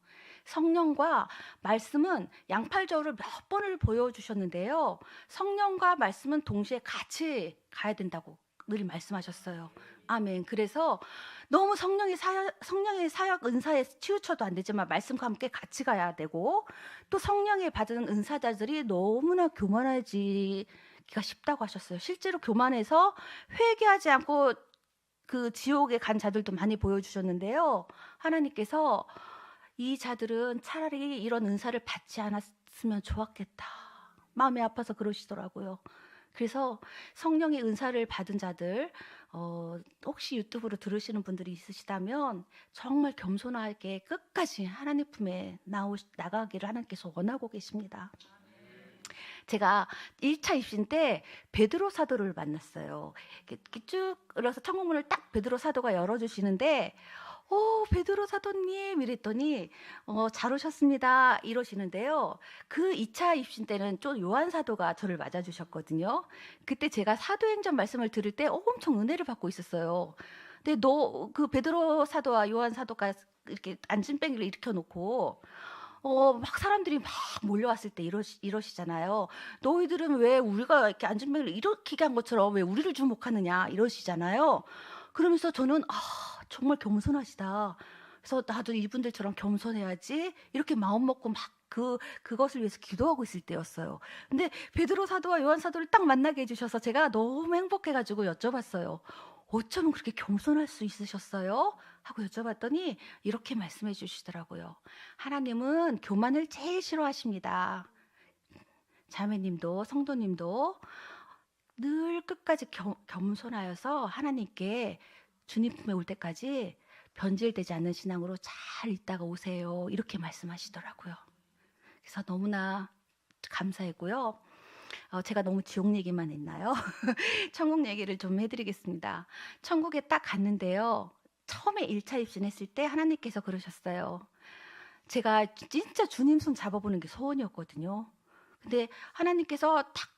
성령과 말씀은 양팔절을 몇 번을 보여주셨는데요. 성령과 말씀은 동시에 같이 가야 된다고 늘 말씀하셨어요. 아멘. 그래서 너무 성령의 사역 은사에 치우쳐도 안 되지만 말씀과 함께 같이 가야 되고 또 성령의 받은 은사자들이 너무나 교만하지가 쉽다고 하셨어요. 실제로 교만해서 회개하지 않고 그 지옥에 간 자들도 많이 보여주셨는데요. 하나님께서 이 자들은 차라리 이런 은사를 받지 않았으면 좋았겠다. 마음이 아파서 그러시더라고요. 그래서 성령의 은사를 받은 자들 혹시 유튜브로 들으시는 분들이 있으시다면 정말 겸손하게 끝까지 하나님 품에 나가기를 하나님께서 원하고 계십니다. 제가 1차 입신 때 베드로 사도를 만났어요. 이렇게 쭉 그래서 천국문을 딱 베드로 사도가 열어주시는데 베드로 사도님 이랬더니 잘 오셨습니다 이러시는데요. 그 2차 입신 때는 좀 요한 사도가 저를 맞아주셨거든요. 그때 제가 사도행전 말씀을 들을 때 엄청 은혜를 받고 있었어요. 근데 그 베드로 사도와 요한 사도가 이렇게 안진뱅이를 일으켜놓고 막 사람들이 막 몰려왔을 때 이러시잖아요. 너희들은 왜 우리가 이렇게 안진뱅이를 일으키게 한 것처럼 왜 우리를 주목하느냐 이러시잖아요. 그러면서 저는 정말 겸손하시다. 그래서 나도 이분들처럼 겸손해야지 이렇게 마음 먹고 막 그것을 위해서 기도하고 있을 때였어요. 근데 베드로 사도와 요한 사도를 딱 만나게 해주셔서 제가 너무 행복해가지고 여쭤봤어요. 어쩌면 그렇게 겸손할 수 있으셨어요? 하고 여쭤봤더니 이렇게 말씀해 주시더라고요. 하나님은 교만을 제일 싫어하십니다. 자매님도 성도님도 늘 끝까지 겸손하여서 하나님께 주님 품에 올 때까지 변질되지 않는 신앙으로 잘 있다가 오세요. 이렇게 말씀하시더라고요. 그래서 너무나 감사했고요. 제가 너무 지옥 얘기만 했나요? 천국 얘기를 좀 해드리겠습니다. 천국에 딱 갔는데요. 처음에 1차 입신했을 때 하나님께서 그러셨어요. 제가 진짜 주님 손 잡아보는 게 소원이었거든요. 근데 하나님께서 딱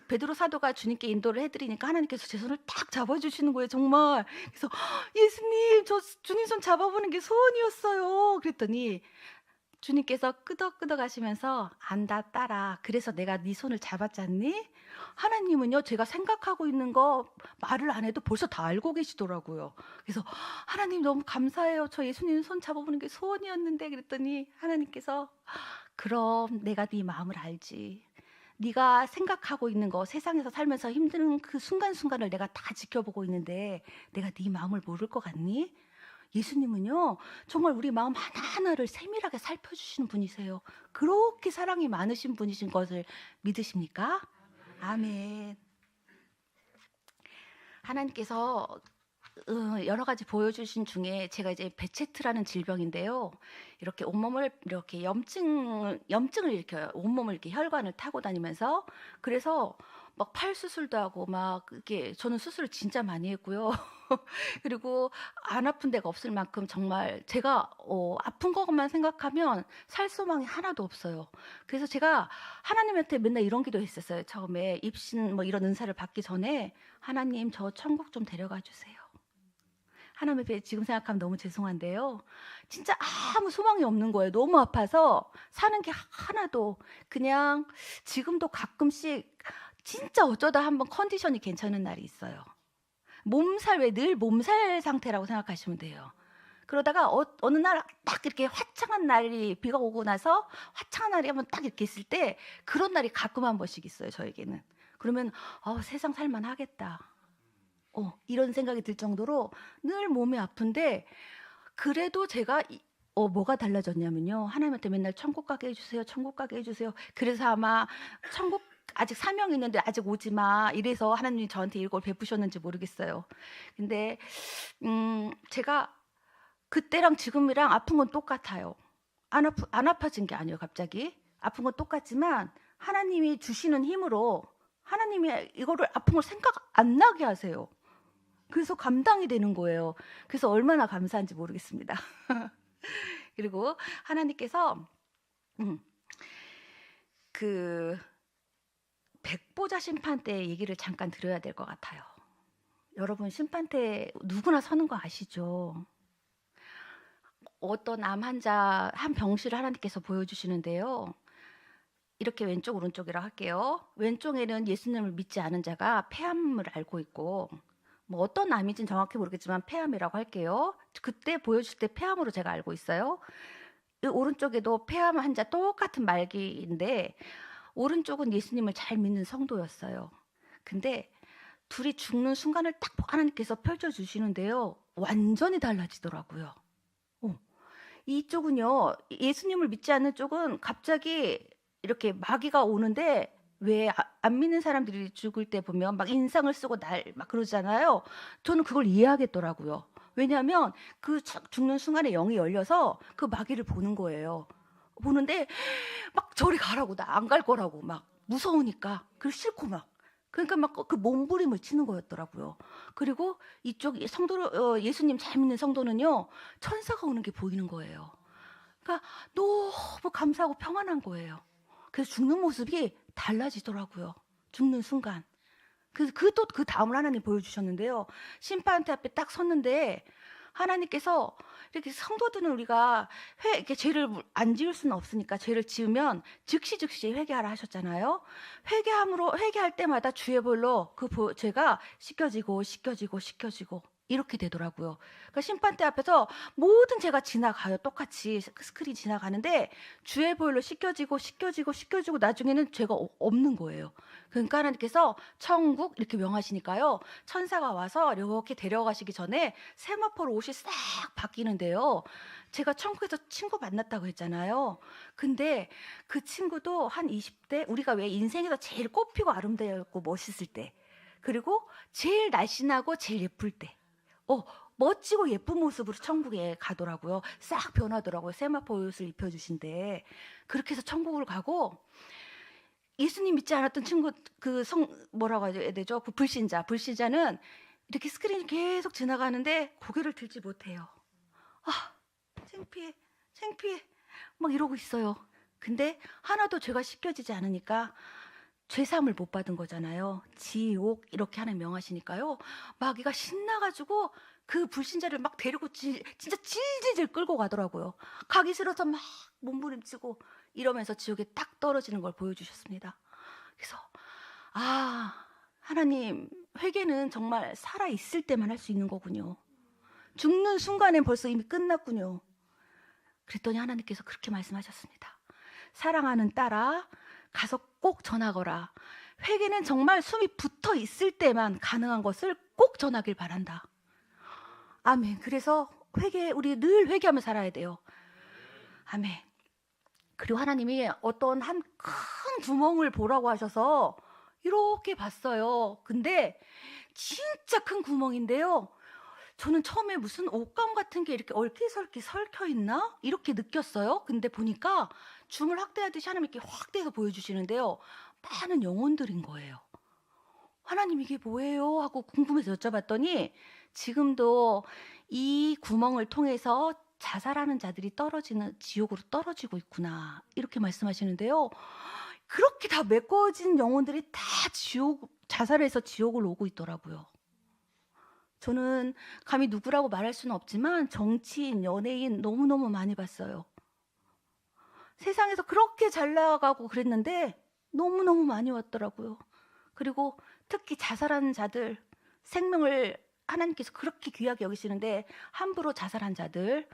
베드로 사도가 주님께 인도를 해드리니까 하나님께서 제 손을 딱 잡아주시는 거예요. 정말. 그래서 예수님 저 주님 손 잡아보는 게 소원이었어요. 그랬더니 주님께서 끄덕끄덕 하시면서 "안다 딸아. 그래서 내가 네 손을 잡았잖니?" 하나님은요 제가 생각하고 있는 거 말을 안 해도 벌써 다 알고 계시더라고요. 그래서 "하나님 너무 감사해요. 저 예수님 손 잡아보는 게 소원이었는데." 그랬더니 하나님께서 "그럼 내가 네 마음을 알지. 네가 생각하고 있는 거 세상에서 살면서 힘든 그 순간순간을 내가 다 지켜보고 있는데 내가 네 마음을 모를 것 같니?" 예수님은요 정말 우리 마음 하나하나를 세밀하게 살펴주시는 분이세요. 그렇게 사랑이 많으신 분이신 것을 믿으십니까? 아멘. 하나님께서 여러 가지 보여주신 중에 제가 이제 베체트라는 질병인데요. 이렇게 온몸을 이렇게 염증을 일으켜요. 온몸을 이렇게 혈관을 타고 다니면서. 그래서 막 팔 수술도 하고 막 이게 저는 수술을 진짜 많이 했고요. 그리고 안 아픈 데가 없을 만큼 정말 제가 아픈 것만 생각하면 살 소망이 하나도 없어요. 그래서 제가 하나님한테 맨날 이런 기도했었어요. 처음에 입신 뭐 이런 은사를 받기 전에 "하나님 저 천국 좀 데려가 주세요." 하나님 앞에 지금 생각하면 너무 죄송한데요. 진짜 아무 소망이 없는 거예요. 너무 아파서 사는 게 하나도. 그냥 지금도 가끔씩 진짜 어쩌다 한번 컨디션이 괜찮은 날이 있어요. 몸살 왜 늘 몸살 상태라고 생각하시면 돼요. 그러다가 어느 날 딱 이렇게 화창한 날이 비가 오고 나서 화창한 날이 한번 딱 이렇게 있을 때 그런 날이 가끔 한 번씩 있어요, 저에게는. 그러면 세상 살만 하겠다. 이런 생각이 들 정도로 늘 몸이 아픈데 그래도 제가 뭐가 달라졌냐면요. 하나님한테 맨날 "천국 가게 해 주세요. 천국 가게 해 주세요." 그래서 아마 천국 아직 사명이 있는데 "아직 오지 마." 이래서 하나님이 저한테 이걸 베푸셨는지 모르겠어요. 근데 제가 그때랑 지금이랑 아픈 건 똑같아요. 안 아파진 게 아니에요 갑자기. 아픈 건 똑같지만 하나님이 주시는 힘으로 하나님이 이거를 아픈 걸 생각 안 나게 하세요. 그래서 감당이 되는 거예요. 그래서 얼마나 감사한지 모르겠습니다. 그리고 하나님께서 음 그 백보자 심판대 얘기를 잠깐 드려야 될 것 같아요. 여러분 심판대 누구나 서는 거 아시죠? 어떤 암 환자 한 병실을 하나님께서 보여주시는데요. 이렇게 왼쪽 오른쪽이라 할게요. 왼쪽에는 예수님을 믿지 않은 자가 폐암을 앓고 있고 뭐 어떤 암인지는 정확히 모르겠지만 폐암이라고 할게요. 그때 보여줄 때 폐암으로 제가 알고 있어요. 이 오른쪽에도 폐암 환자 똑같은 말기인데 오른쪽은 예수님을 잘 믿는 성도였어요. 근데 둘이 죽는 순간을 딱 하나님께서 펼쳐 주시는데요. 완전히 달라지더라고요. 어. 이쪽은요. 예수님을 믿지 않는 쪽은 갑자기 이렇게 마귀가 오는데 왜 안 믿는 사람들이 죽을 때 보면 막 인상을 쓰고 막 그러잖아요. 저는 그걸 이해하겠더라고요. 왜냐하면 그 죽는 순간에 영이 열려서 그 마귀를 보는 거예요. 보는데 막 저리 가라고 나 안 갈 거라고 막 무서우니까 그 싫고 막 그러니까 막 그 몸부림을 치는 거였더라고요. 그리고 이쪽 예수님 잘 믿는 성도는요 천사가 오는 게 보이는 거예요. 그러니까 너무 감사하고 평안한 거예요. 그래서 죽는 모습이 달라지더라고요. 죽는 순간. 그래서 또 그 다음을 하나님 보여주셨는데요. 심판대 앞에 딱 섰는데 하나님께서 이렇게 성도들은 우리가 이렇게 죄를 안 지을 수는 없으니까 죄를 지으면 즉시 회개하라 하셨잖아요. 회개할 때마다 주의 볼로 죄가 씻겨지고 이렇게 되더라고요. 그러니까 심판대 앞에서 모든 죄가 지나가요. 똑같이 스크린 지나가는데 주의 보혈로 씻겨지고 나중에는 죄가 없는 거예요. 그러니까 하나님께서 천국 이렇게 명하시니까요. 천사가 와서 이렇게 데려가시기 전에 세마포로 옷이 싹 바뀌는데요. 제가 천국에서 친구 만났다고 했잖아요. 근데 그 친구도 한 20대 우리가 왜 인생에서 제일 꽃피고 아름다웠고 멋있을 때 그리고 제일 날씬하고 제일 예쁠 때 멋지고 예쁜 모습으로 천국에 가더라고요. 싹 변하더라고요. 세마포 옷을 입혀주신데 그렇게 해서 천국을 가고 예수님 믿지 않았던 친구 뭐라고 해야 되죠? 그 불신자는 이렇게 스크린이 계속 지나가는데 고개를 들지 못해요. 창피해 막 이러고 있어요. 근데 하나도 죄가 씻겨지지 않으니까 죄사함을 못 받은 거잖아요. 지옥 이렇게 하나님 명하시니까요. 마귀가 신나가지고 그 불신자를 막 데리고 진짜 질질질 끌고 가더라고요. 가기 싫어서 막 몸부림치고 이러면서 지옥에 딱 떨어지는 걸 보여주셨습니다. 그래서 하나님, 회개는 정말 살아있을 때만 할 수 있는 거군요. 죽는 순간엔 벌써 이미 끝났군요. 그랬더니 하나님께서 그렇게 말씀하셨습니다. 사랑하는 딸아, 가서 꼭 전하거라. 회개는 정말 숨이 붙어 있을 때만 가능한 것을 꼭 전하길 바란다. 아멘. 그래서 우리 늘 회개하며 살아야 돼요. 아멘. 그리고 하나님이 어떤 한 큰 구멍을 보라고 하셔서 이렇게 봤어요. 근데 진짜 큰 구멍인데요. 저는 처음에 무슨 옷감 같은 게 이렇게 얼기설기 설켜 있나? 이렇게 느꼈어요. 근데 보니까 줌을 확대하듯이 하나님 이렇게 확대해서 보여주시는데요. 많은 영혼들인 거예요. 하나님 이게 뭐예요? 하고 궁금해서 여쭤봤더니 지금도 이 구멍을 통해서 자살하는 자들이 지옥으로 떨어지고 있구나. 이렇게 말씀하시는데요. 그렇게 다 메꿔진 영혼들이 다 자살해서 지옥을 오고 있더라고요. 저는 감히 누구라고 말할 수는 없지만 정치인, 연예인 너무너무 많이 봤어요. 세상에서 그렇게 잘 나가고 그랬는데 너무너무 많이 왔더라고요. 그리고 특히 자살하는 자들, 생명을 하나님께서 그렇게 귀하게 여기시는데 함부로 자살한 자들,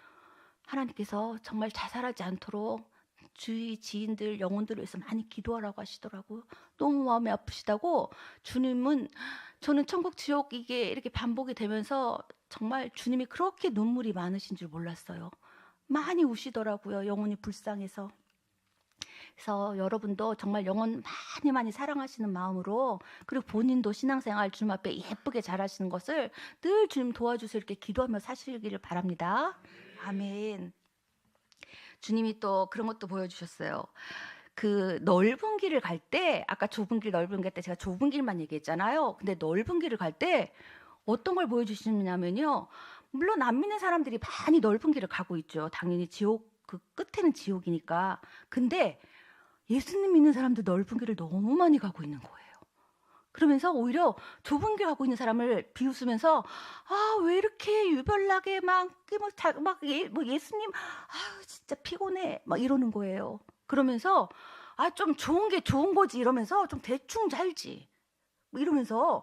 하나님께서 정말 자살하지 않도록 주위 지인들, 영혼들을 위해서 많이 기도하라고 하시더라고요. 너무 마음이 아프시다고. 저는 천국 지옥 이게 이렇게 반복이 되면서 정말 주님이 그렇게 눈물이 많으신 줄 몰랐어요. 많이 우시더라고요. 영혼이 불쌍해서. 그래서 여러분도 정말 영혼 많이 사랑하시는 마음으로, 그리고 본인도 신앙생활 주님 앞에 예쁘게 잘하시는 것을 늘 주님 도와주세요 이렇게 기도하며 사시기를 바랍니다. 아멘. 주님이 또 그런 것도 보여주셨어요. 그 넓은 길을 갈 때, 아까 좁은 길 넓은 길 때 제가 좁은 길만 얘기했잖아요. 근데 넓은 길을 갈 때 어떤 걸 보여주시냐면요, 물론 안 믿는 사람들이 많이 넓은 길을 가고 있죠. 당연히 지옥, 그 끝에는 지옥이니까. 근데 예수님 믿는 사람들 넓은 길을 너무 많이 가고 있는 거예요. 그러면서 오히려 좁은 길 가고 있는 사람을 비웃으면서 왜 이렇게 유별나게 예수님 진짜 피곤해 막 이러는 거예요. 그러면서 좀 좋은 게 좋은 거지 이러면서 좀 대충 살지 뭐 이러면서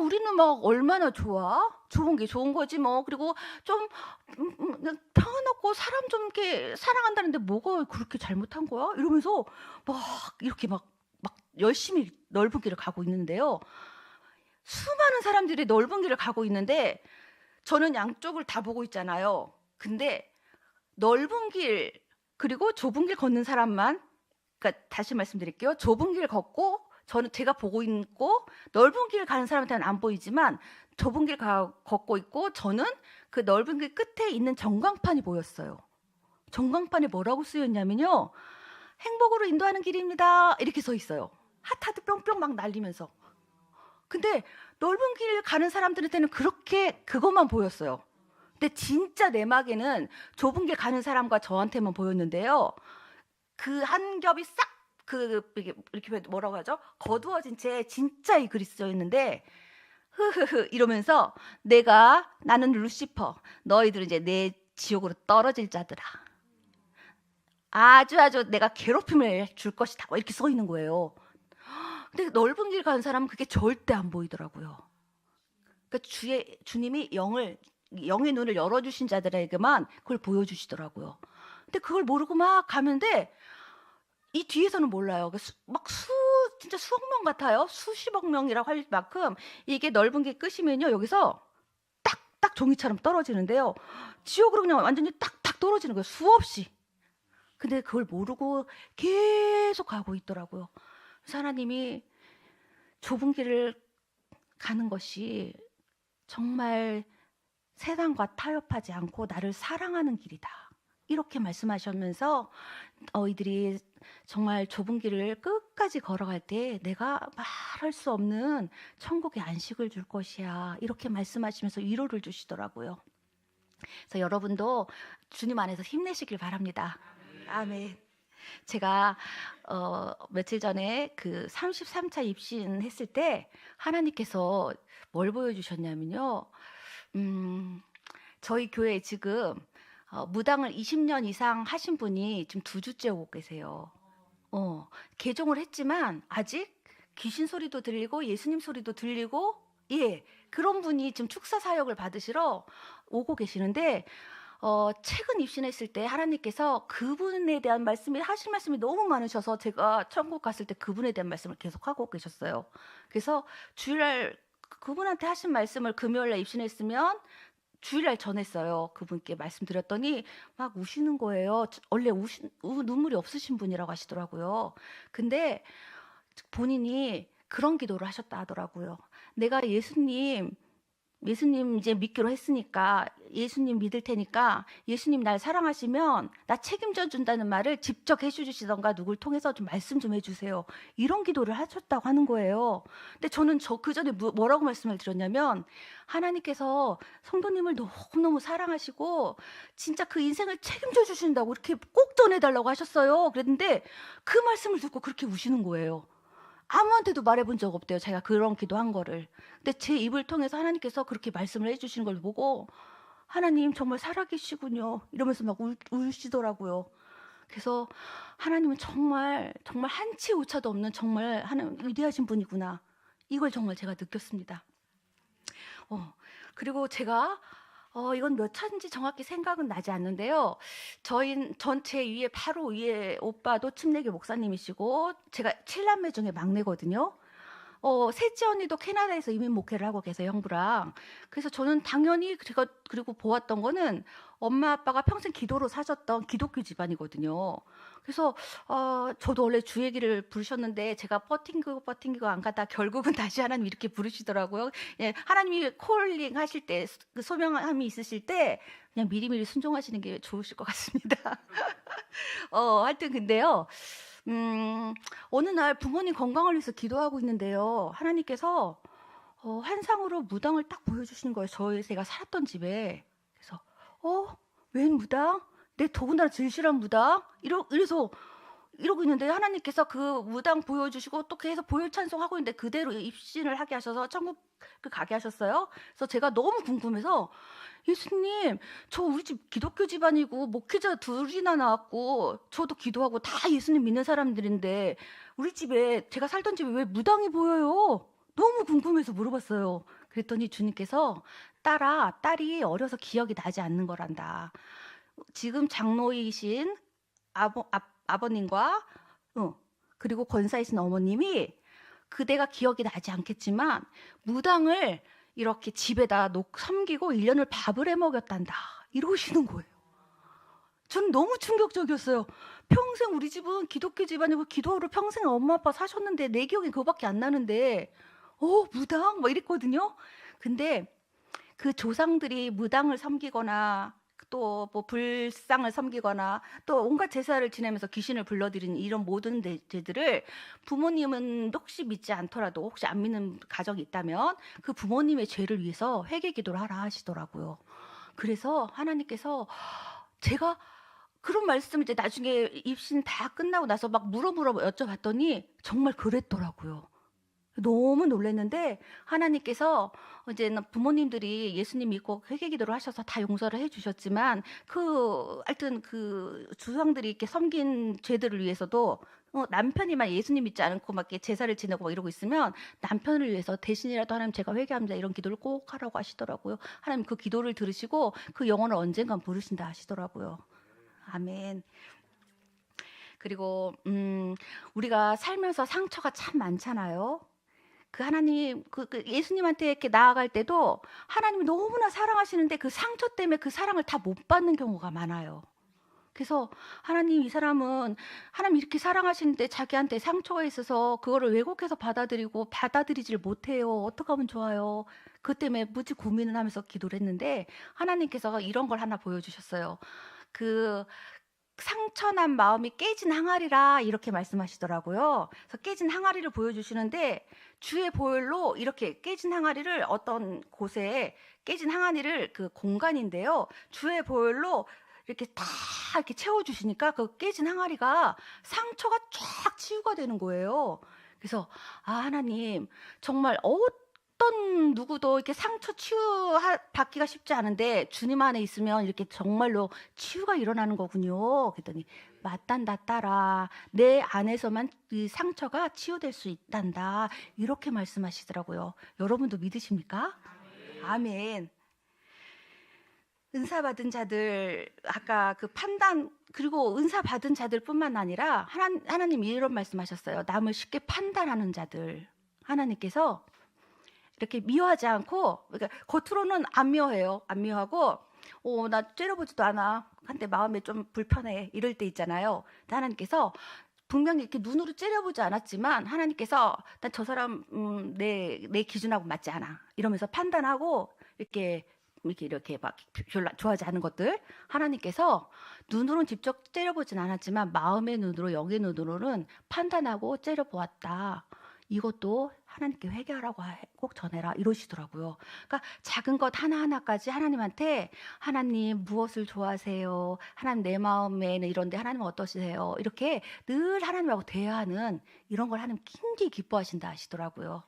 우리는 막 얼마나 좋아? 좋은 게 좋은 거지 뭐. 그리고 좀 그냥 평안하고 사람 좀 이렇게 사랑한다는데 뭐가 그렇게 잘못한 거야? 이러면서 막 이렇게 막 열심히 넓은 길을 가고 있는데요. 수많은 사람들이 넓은 길을 가고 있는데 저는 양쪽을 다 보고 있잖아요. 근데 넓은 길 그리고 좁은 길 걷는 사람만, 그러니까 다시 말씀드릴게요. 좁은 길 걷고 제가 보고 있고, 넓은 길 가는 사람한테는 안 보이지만 좁은 길 걷고 있고, 저는 그 넓은 길 끝에 있는 전광판이 보였어요. 전광판에 뭐라고 쓰였냐면요, 행복으로 인도하는 길입니다 이렇게 써 있어요. 핫하트 뿅뿅 막 날리면서. 근데 넓은 길 가는 사람들한테는 그것만 보였어요. 근데 진짜 내막에는 좁은 길 가는 사람과 저한테만 보였는데요. 그 한 겹이 싹 이렇게 뭐라고 하죠? 거두어진 채 진짜 이 글이 쓰여 있는데, 흐흐흐 이러면서 나는 루시퍼, 너희들은 이제 내 지옥으로 떨어질 자들아, 아주 내가 괴롭힘을 줄 것이다 이렇게 써 있는 거예요. 근데 넓은 길 가는 사람은 그게 절대 안 보이더라고요. 그러니까 주님이 영의 눈을 열어주신 자들에게만 그걸 보여주시더라고요. 근데 그걸 모르고 막 가는데 이 뒤에서는 몰라요. 진짜 수억 명 같아요. 수십억 명이라고 할 만큼 이게 넓은 게 끝이면요, 여기서 딱딱 종이처럼 떨어지는데요. 지옥으로 그냥 완전히 딱딱 떨어지는 거예요. 수없이. 근데 그걸 모르고 계속 가고 있더라고요. 그래서 하나님이 좁은 길을 가는 것이 정말 세상과 타협하지 않고 나를 사랑하는 길이다, 이렇게 말씀하시면서 너희들이 정말 좁은 길을 끝까지 걸어갈 때 내가 말할 수 없는 천국의 안식을 줄 것이야, 이렇게 말씀하시면서 위로를 주시더라고요. 그래서 여러분도 주님 안에서 힘내시길 바랍니다. 아멘. 제가 며칠 전에 그 33차 입신했을 때 하나님께서 뭘 보여주셨냐면요. 음, 저희 교회에 지금 무당을 20년 이상 하신 분이 지금 2주째 오고 계세요. 개종을 했지만 아직 귀신 소리도 들리고 예수님 소리도 들리고, 예, 그런 분이 지금 축사 사역을 받으시러 오고 계시는데, 최근 입신했을 때 하나님께서 그분에 대한 말씀이 하실 말씀이 너무 많으셔서 제가 천국 갔을 때 그분에 대한 말씀을 계속 하고 계셨어요. 그래서 주일날 그분한테 하신 말씀을 금요일날 입신했으면 주일날 전했어요. 그분께 말씀드렸더니 막 우시는 거예요. 원래 눈물이 없으신 분이라고 하시더라고요. 근데 본인이 그런 기도를 하셨다 하더라고요. 내가 예수님 이제 믿기로 했으니까 예수님 믿을 테니까 예수님 날 사랑하시면 나 책임져 준다는 말을 직접 해주시던가 누굴 통해서 좀 말씀 좀 해주세요. 이런 기도를 하셨다고 하는 거예요. 근데 저는 그 전에 뭐라고 말씀을 드렸냐면 하나님께서 성도님을 너무너무 사랑하시고 진짜 그 인생을 책임져 주신다고 이렇게 꼭 전해달라고 하셨어요. 그랬는데 그 말씀을 듣고 그렇게 우시는 거예요. 아무한테도 말해본 적 없대요. 제가 그런 기도한 거를. 근데 제 입을 통해서 하나님께서 그렇게 말씀을 해주시는 걸 보고 하나님 정말 살아계시군요. 이러면서 막 울시더라고요. 그래서 하나님은 정말 정말 한치 오차도 없는 정말 하나님 위대하신 분이구나. 이걸 정말 제가 느꼈습니다. 그리고 제가 이건 몇 차인지 정확히 생각은 나지 않는데요. 전체 위에 바로 위에 오빠도 침례교 목사님이시고 제가 7남매 중에 막내거든요. 셋째 언니도 캐나다에서 이민 목회를 하고 계세요, 형부랑. 그래서 저는 당연히 제가 그리고 보았던 거는 엄마 아빠가 평생 기도로 사셨던 기독교 집안이거든요. 그래서 저도 원래 주 얘기를 부르셨는데 제가 버팅기고 안 가다 결국은 다시 하나님 이렇게 부르시더라고요. 예, 하나님이 콜링 하실 때 그 소명함이 있으실 때 그냥 미리미리 순종하시는 게 좋으실 것 같습니다. 하여튼 근데요. 어느 날 부모님 건강을 위해서 기도하고 있는데요. 하나님께서 환상으로 무당을 딱 보여주시는 거예요. 제가 살았던 집에. 그래서 웬 무당? 내 더군다나 제일 싫어하는 무당? 이래서 이러고 있는데 하나님께서 그 무당 보여주시고 또 계속 보혈 찬송하고 있는데 그대로 입신을 하게 하셔서 천국 가게 하셨어요. 그래서 제가 너무 궁금해서 예수님, 저 우리 집 기독교 집안이고 목회자 둘이나 나왔고 저도 기도하고 다 예수님 믿는 사람들인데 우리 집에 제가 살던 집에 왜 무당이 보여요? 너무 궁금해서 물어봤어요. 그랬더니 주님께서 딸이 어려서 기억이 나지 않는 거란다. 지금 장로이신 아버님과 그리고 권사이신 어머님이 그대가 기억이 나지 않겠지만 무당을 이렇게 집에다 섬기고 1년을 밥을 해먹였단다 이러시는 거예요. 저는 너무 충격적이었어요. 평생 우리 집은 기독교 집안이고 기도로 평생 엄마 아빠 사셨는데 내 기억이 그거밖에 안 나는데 무당? 막 이랬거든요. 근데 그 조상들이 무당을 섬기거나 또 뭐 불상을 섬기거나 또 온갖 제사를 지내면서 귀신을 불러들이는 이런 모든 죄들을 부모님은 혹시 믿지 않더라도 혹시 안 믿는 가정이 있다면 그 부모님의 죄를 위해서 회개 기도를 하라 하시더라고요. 그래서 하나님께서 제가 그런 말씀을 이제 나중에 입신 다 끝나고 나서 막 물어 여쭤봤더니 정말 그랬더라고요. 너무 놀랐는데 하나님께서 이제는 부모님들이 예수님 믿고 회개기도를 하셔서 다 용서를 해주셨지만 하여튼 그 조상들이 이렇게 섬긴 죄들을 위해서도 남편이만 예수님 믿지 않고 막 이렇게 제사를 지내고 막 이러고 있으면 남편을 위해서 대신이라도 하나님 제가 회개합니다 이런 기도를 꼭 하라고 하시더라고요. 하나님 그 기도를 들으시고 그 영혼을 언젠간 부르신다 하시더라고요. 아멘. 그리고 우리가 살면서 상처가 참 많잖아요. 그 하나님, 예수님한테 이렇게 나아갈 때도 하나님이 너무나 사랑하시는데 그 상처 때문에 그 사랑을 다 못 받는 경우가 많아요. 그래서 하나님, 이 사람은 하나님 이렇게 사랑하시는데 자기한테 상처가 있어서 그거를 왜곡해서 받아들이질 못해요. 어떻게 하면 좋아요? 그 때문에 무지 고민을 하면서 기도를 했는데 하나님께서 이런 걸 하나 보여주셨어요. 그 상처난 마음이 깨진 항아리라 이렇게 말씀하시더라고요. 그래서 깨진 항아리를 보여주시는데 주의 보혈로 이렇게 깨진 항아리를 어떤 곳에 깨진 항아리를 그 공간인데요. 주의 보혈로 이렇게 다 이렇게 채워주시니까 그 깨진 항아리가 상처가 쫙 치유가 되는 거예요. 그래서 아 하나님 정말 어떤 누구도 이렇게 상처 받기가 쉽지 않은데 주님 안에 있으면 이렇게 정말로 치유가 일어나는 거군요. 그랬더니 맞단다 딸아 내 안에서만 이 상처가 치유될 수 있단다 이렇게 말씀하시더라고요. 여러분도 믿으십니까? 아멘. 은사 받은 자들 아까 그 판단 그리고 은사 받은 자들뿐만 아니라 하나님이 이런 말씀하셨어요. 남을 쉽게 판단하는 자들 하나님께서 이렇게 미워하지 않고 그러니까 겉으로는 안 미워해요. 안 미워하고 나 째려보지도 않아. 한데 마음에 좀 불편해. 이럴 때 있잖아요. 근데 하나님께서 분명히 이렇게 눈으로 째려보지 않았지만 하나님께서 난 저 사람 내 기준하고 맞지 않아. 이러면서 판단하고 이렇게 막 별로 좋아하지 않은 것들 하나님께서 눈으로는 직접 째려보진 않았지만 마음의 눈으로 영의 눈으로는 판단하고 째려보았다. 이것도 하나님께 회개하라고 꼭 전해라 이러시더라고요. 그러니까 작은 것 하나하나까지 하나님한테 하나님 무엇을 좋아하세요? 하나님 내 마음에는 이런데 하나님은 어떠세요? 이렇게 늘 하나님하고 대화하는 이런 걸 하나님 굉장히 기뻐하신다 하시더라고요.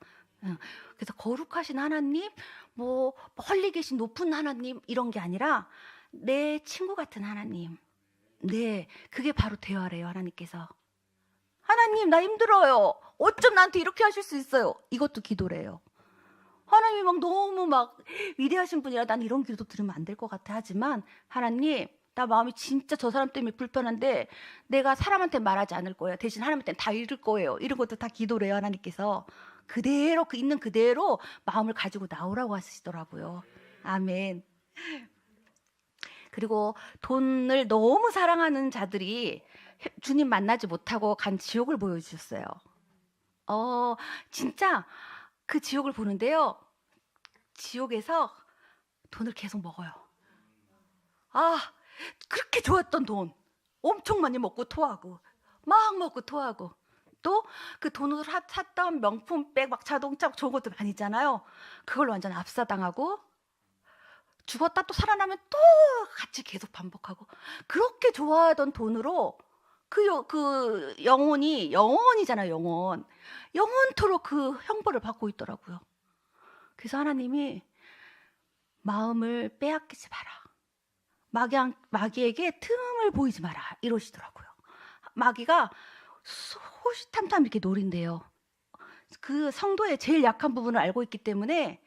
그래서 거룩하신 하나님, 뭐 멀리 계신 높은 하나님 이런 게 아니라 내 친구 같은 하나님. 네, 그게 바로 대화래요. 하나님께서. 하나님 나 힘들어요. 어쩜 나한테 이렇게 하실 수 있어요? 이것도 기도래요. 하나님이 막 너무 막 위대하신 분이라 난 이런 기도 들으면 안 될 것 같아 하지만 하나님 나 마음이 진짜 저 사람 때문에 불편한데 내가 사람한테 말하지 않을 거예요. 대신 하나님한테 다 이룰 거예요. 이런 것도 다 기도래요. 하나님께서 그대로 그 있는 그대로 마음을 가지고 나오라고 하시더라고요. 아멘. 그리고 돈을 너무 사랑하는 자들이 주님 만나지 못하고 간 지옥을 보여주셨어요. 진짜 그 지옥을 보는데요. 지옥에서 돈을 계속 먹어요. 그렇게 좋았던 돈 엄청 많이 먹고 토하고 막 먹고 토하고 또 그 돈으로 샀던 명품백 막 자동차 좋은 것도 많이 있잖아요. 그걸 완전 압사당하고 죽었다 또 살아나면 또 같이 계속 반복하고 그렇게 좋아하던 돈으로 그 영원이잖아요. 영원토록 그 형벌을 받고 있더라고요. 그래서 하나님이 마음을 빼앗기지 마라. 마귀에게 틈을 보이지 마라. 이러시더라고요. 마귀가 호시탐탐 이렇게 노린대요. 그 성도의 제일 약한 부분을 알고 있기 때문에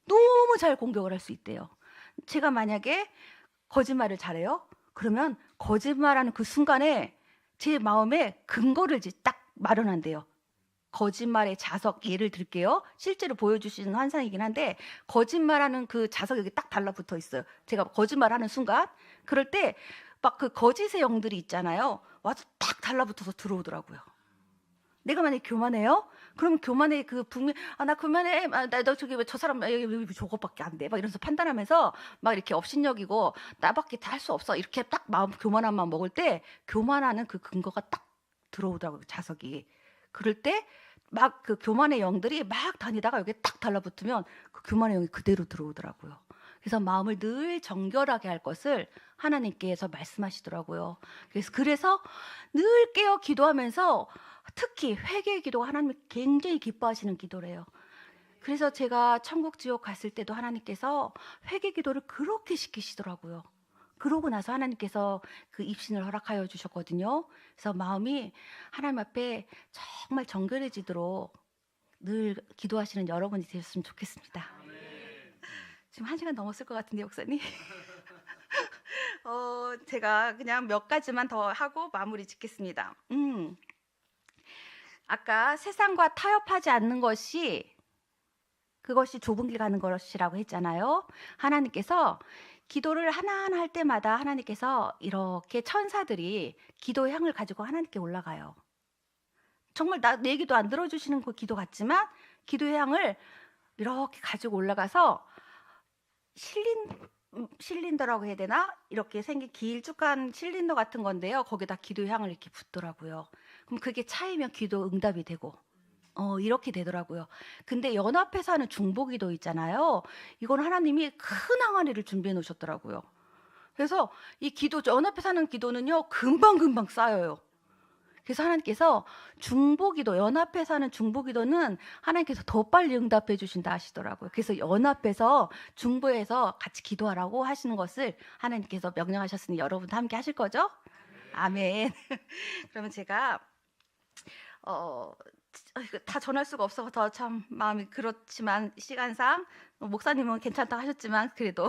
너무 잘 공격을 할 수 있대요. 제가 만약에 거짓말을 잘해요. 그러면 거짓말하는 그 순간에 제 마음에 근거를 딱 마련한대요. 거짓말의 자석 예를 들게요. 실제로 보여주시는 환상이긴 한데 거짓말하는 그 자석이 여기 딱 달라붙어 있어요. 제가 거짓말하는 순간 그럴 때 막 그 거짓의 영들이 있잖아요. 와서 딱 달라붙어서 들어오더라고요. 내가 만약에 교만해요? 그러면 교만의 그 나 교만해. 너 저기 왜 저 사람 왜 저것밖에 안 돼? 막 이러면서 판단하면서 막 이렇게 업신여기고 나밖에 다 할 수 없어. 이렇게 딱 교만한 마음 먹을 때 교만하는 그 근거가 딱 들어오더라고요. 자석이. 그럴 때 막 그 교만의 영들이 막 다니다가 여기에 딱 달라붙으면 그 교만의 영이 그대로 들어오더라고요. 그래서 마음을 늘 정결하게 할 것을 하나님께서 말씀하시더라고요. 그래서 늘 깨어 기도하면서 특히 회개의 기도가 하나님이 굉장히 기뻐하시는 기도래요. 그래서 제가 천국 지옥 갔을 때도 하나님께서 회개 기도를 그렇게 시키시더라고요. 그러고 나서 하나님께서 그 입신을 허락하여 주셨거든요. 그래서 마음이 하나님 앞에 정말 정결해지도록 늘 기도하시는 여러분이 되셨으면 좋겠습니다. 지금 1시간 넘었을 것 같은데 목사님. 제가 그냥 몇 가지만 더 하고 마무리 짓겠습니다. 아까 세상과 타협하지 않는 그것이 좁은 길 가는 것이라고 했잖아요. 하나님께서 기도를 하나하나 할 때마다 하나님께서 이렇게 천사들이 기도의 향을 가지고 하나님께 올라가요. 정말 내 기도 안 들어주시는 그 기도 같지만 기도의 향을 이렇게 가지고 올라가서 실린더라고 해야 되나? 이렇게 생긴 길쭉한 실린더 같은 건데요. 거기다 기도의 향을 이렇게 붓더라고요. 그럼 그게 차이면 기도 응답이 되고 이렇게 되더라고요. 근데 연합해서 하는 중보기도 있잖아요. 이건 하나님이 큰 항아리를 준비해 놓으셨더라고요. 그래서 이 기도 연합해 사는 기도는요. 금방금방 쌓여요. 그래서 하나님께서 중보기도 연합해 사는 중보기도는 하나님께서 더 빨리 응답해 주신다 하시더라고요. 그래서 연합해서 중보해서 같이 기도하라고 하시는 것을 하나님께서 명령하셨으니 여러분도 함께 하실 거죠? 아멘. 그러면 제가 이거 다 전할 수가 없어서 참 마음이 그렇지만 시간상 목사님은 괜찮다 하셨지만 그래도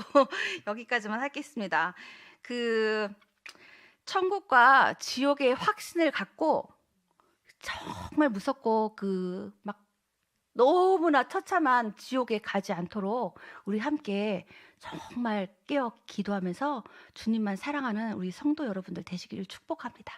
여기까지만 하겠습니다. 그 천국과 지옥의 확신을 갖고 정말 무섭고 그 막 너무나 처참한 지옥에 가지 않도록 우리 함께 정말 깨어 기도하면서 주님만 사랑하는 우리 성도 여러분들 되시기를 축복합니다.